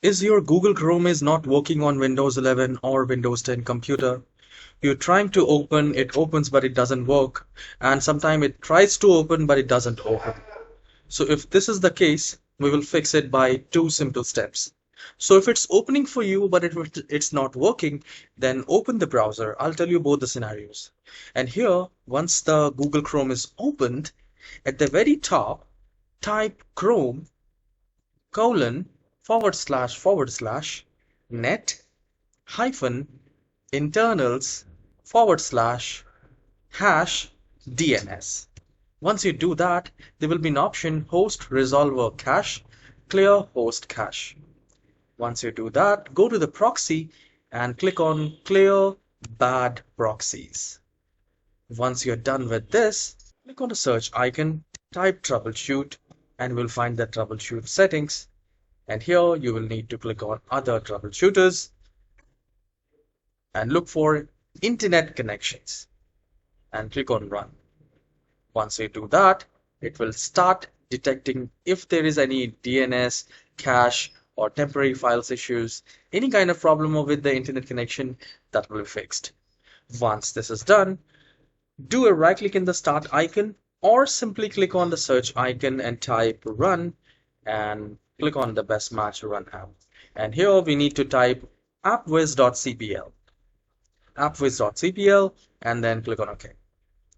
Is your Google Chrome is not working on Windows 11 or Windows 10 computer? You're trying to open, it opens but it doesn't work, and sometimes it tries to open but it doesn't open. So if this is the case, we will fix it by two simple steps. So if it's opening for you but it's not working, then open the browser. I'll tell you both the scenarios. And here, once the Google Chrome is opened, at the very top, type Chrome colon // net hyphen internals /# DNS. Once you do that, there will be an option host resolver cache, clear host cache. Once you do that, go to the proxy and click on clear bad proxies. Once you're done with this, click on the search icon, type troubleshoot, and we'll find the troubleshoot settings. And here you will need to click on other troubleshooters and look for internet connections and click on run. Once you do that, it will start detecting if there is any DNS, cache, or temporary files issues, any kind of problem with the internet connection that will be fixed. Once this is done, do a right click in the start icon or simply click on the search icon and type run and click on the best match run app. And here we need to type appwiz.cpl, and then click on OK.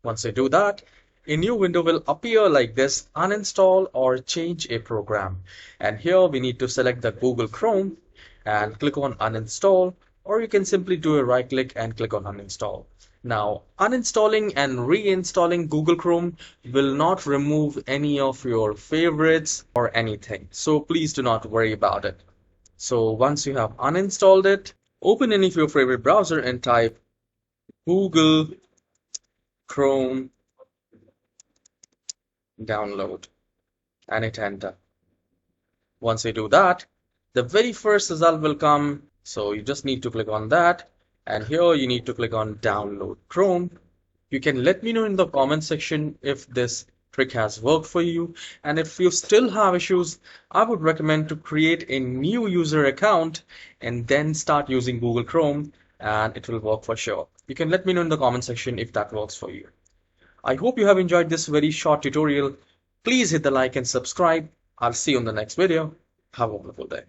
Once you do that, a new window will appear like this, uninstall or change a program. And here we need to select the Google Chrome and click on uninstall, or you can simply do a right click and click on uninstall. Now, uninstalling and reinstalling Google Chrome will not remove any of your favorites or anything. So please do not worry about it. So once you have uninstalled it, open any of your favorite browser and type Google Chrome download and hit enter. Once you do that, the very first result will come. So you just need to click on that. And here you need to click on download Chrome. You can let me know in the comment section if this trick has worked for you. And if you still have issues, I would recommend to create a new user account and then start using Google Chrome, and it will work for sure. You can let me know in the comment section if that works for you. I hope you have enjoyed this very short tutorial. Please hit the like and subscribe. I'll see you in the next video. Have a wonderful day.